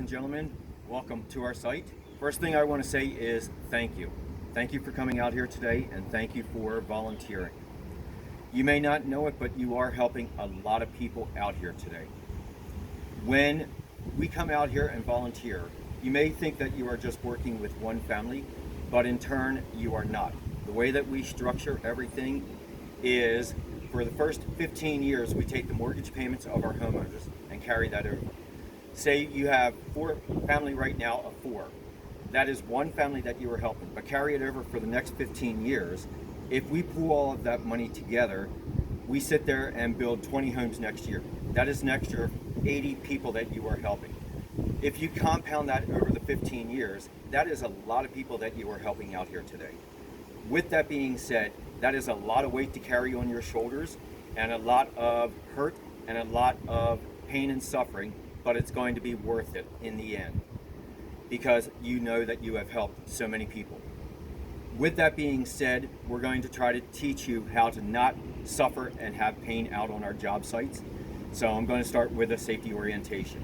and gentlemen, welcome to our site. First thing I want to say is thank you. Thank you for coming out here today, and thank you for volunteering. You may not know it, but you are helping a lot of people out here today. When we come out here and volunteer, you may think that you are just working with one family, but in turn, you are not. The way that we structure everything is for the first 15 years, we take the mortgage payments of our homeowners and carry that over. Say you have family right now of 4. That is one family that you are helping, but carry it over for the next 15 years. If we pool all of that money together, we sit there and build 20 homes next year. That is an extra 80 people that you are helping. If you compound that over the 15 years, that is a lot of people that you are helping out here today. With that being said, that is a lot of weight to carry on your shoulders and a lot of hurt and a lot of pain and suffering, but it's going to be worth it in the end because you know that you have helped so many people. With that being said, we're going to try to teach you how to not suffer and have pain out on our job sites. So I'm going to start with a safety orientation.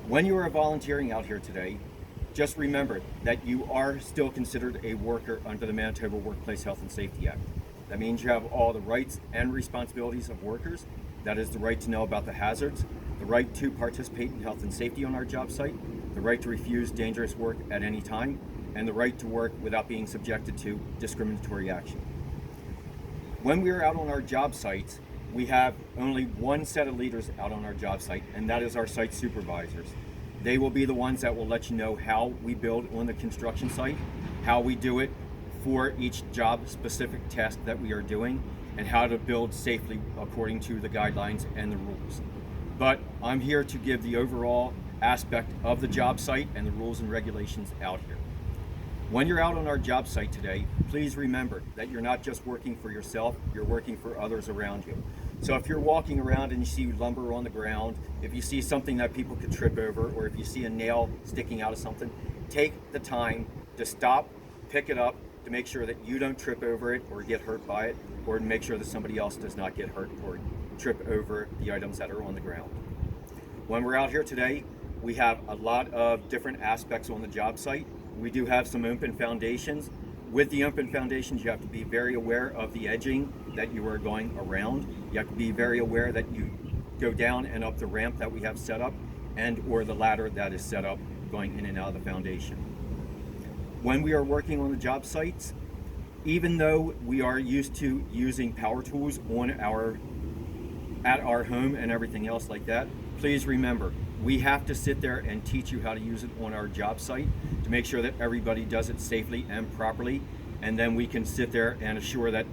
When you are volunteering out here today, just remember that you are still considered a worker under the Manitoba Workplace Health and Safety Act. That means you have all the rights and responsibilities of workers. That is the right to know about the hazards, the right to participate in health and safety on our job site, the right to refuse dangerous work at any time, and the right to work without being subjected to discriminatory action. When we are out on our job sites, we have only one set of leaders out on our job site, and that is our site supervisors. They will be the ones that will let you know how we build on the construction site, how we do it for each job specific task that we are doing, and how to build safely according to the guidelines and the rules. But I'm here to give the overall aspect of the job site and the rules and regulations out here. When you're out on our job site today, please remember that you're not just working for yourself, you're working for others around you. So if you're walking around and you see lumber on the ground, if you see something that people could trip over, or if you see a nail sticking out of something, take the time to stop, pick it up, to make sure that you don't trip over it or get hurt by it, or to make sure that somebody else does not get hurt or trip over the items that are on the ground. When we're out here today, we have a lot of different aspects on the job site. We do have some open foundations. With the open foundations, you have to be very aware of the edging that you are going around. You have to be very aware that you go down and up the ramp that we have set up and or the ladder that is set up going in and out of the foundation. When we are working on the job sites, even though we are used to using power tools at our home and everything else like that, please remember, we have to sit there and teach you how to use it on our job site to make sure that everybody does it safely and properly, and then we can sit there and assure that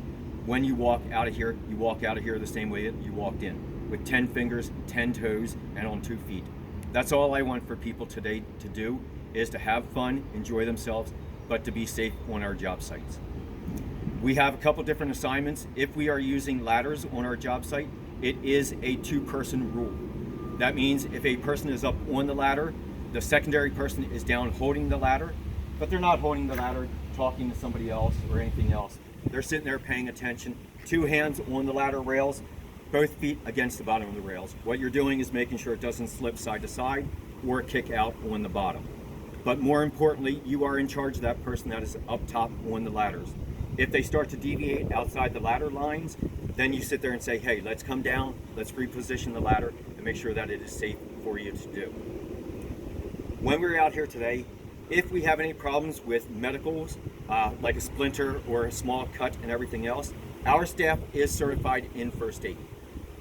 when you walk out of here, you walk out of here the same way that you walked in, with 10 fingers, 10 toes, and on 2 feet. That's all I want for people today to do, is to have fun, enjoy themselves, but to be safe on our job sites. We have a couple different assignments. If we are using ladders on our job site, it is a 2-person rule. That means if a person is up on the ladder, the secondary person is down holding the ladder, but they're not holding the ladder, talking to somebody else or anything else. They're sitting there paying attention. 2 hands on the ladder rails, both feet against the bottom of the rails. What you're doing is making sure it doesn't slip side to side or kick out on the bottom. But more importantly, you are in charge of that person that is up top on the ladders. If they start to deviate outside the ladder lines, then you sit there and say, hey, let's come down, let's reposition the ladder and make sure that it is safe for you to do. When we're out here today, if we have any problems with medicals, like a splinter or a small cut and everything else, our staff is certified in first aid.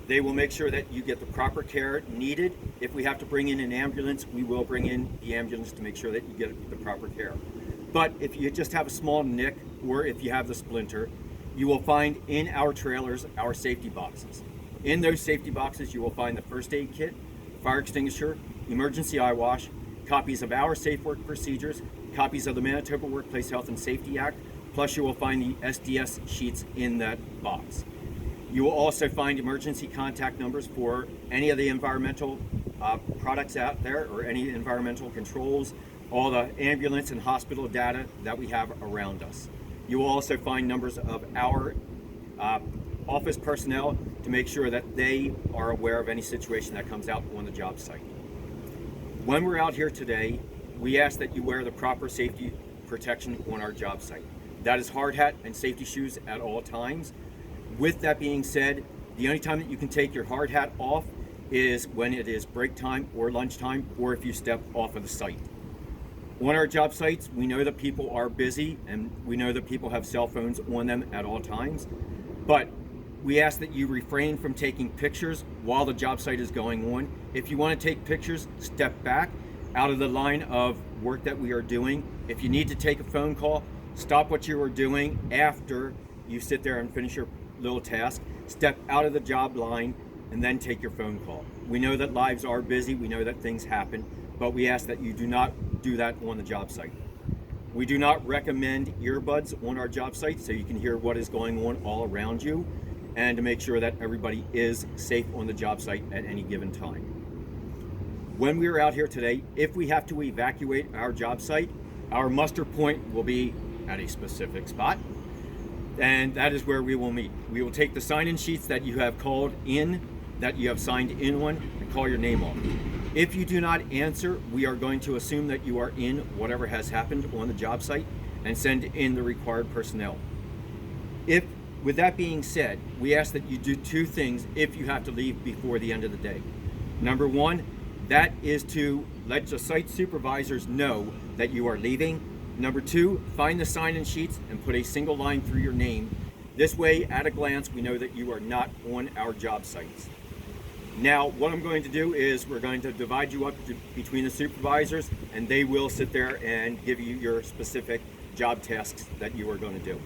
They will make sure that you get the proper care needed. If we have to bring in an ambulance, we will bring in the ambulance to make sure that you get the proper care. But if you just have a small nick, or if you have the splinter, you will find in our trailers our safety boxes. In those safety boxes, you will find the first aid kit, fire extinguisher, emergency eye wash, copies of our safe work procedures, copies of the Manitoba Workplace Health and Safety Act, plus you will find the SDS sheets in that box. You will also find emergency contact numbers for any of the environmental products out there, or any environmental controls, all the ambulance and hospital data that we have around us. You will also find numbers of our office personnel to make sure that they are aware of any situation that comes out on the job site. When we're out here today, we ask that you wear the proper safety protection on our job site. That is hard hat and safety shoes at all times. With that being said, the only time that you can take your hard hat off is when it is break time or lunchtime, or if you step off of the site. On our job sites, we know that people are busy and we know that people have cell phones on them at all times, but we ask that you refrain from taking pictures while the job site is going on. If you want to take pictures, step back out of the line of work that we are doing. If you need to take a phone call, stop what you are doing after you sit there and finish your little task, step out of the job line, and then take your phone call. We know that lives are busy, we know that things happen, but we ask that you do not do that on the job site. We do not recommend earbuds on our job site so you can hear what is going on all around you and to make sure that everybody is safe on the job site at any given time. When we are out here today, if we have to evacuate our job site, our muster point will be at a specific spot, and that is where we will meet. We will take the sign-in sheets that you have called in, that you have signed in on, and call your name on. If you do not answer, we are going to assume that you are in whatever has happened on the job site and send in the required personnel. With that being said, we ask that you do two things if you have to leave before the end of the day. Number one, that is to let the site supervisors know that you are leaving. Number two, find the sign-in sheets and put a single line through your name. This way, at a glance, we know that you are not on our job sites. Now, what I'm going to do is we're going to divide you up between the supervisors, and they will sit there and give you your specific job tasks that you are going to do.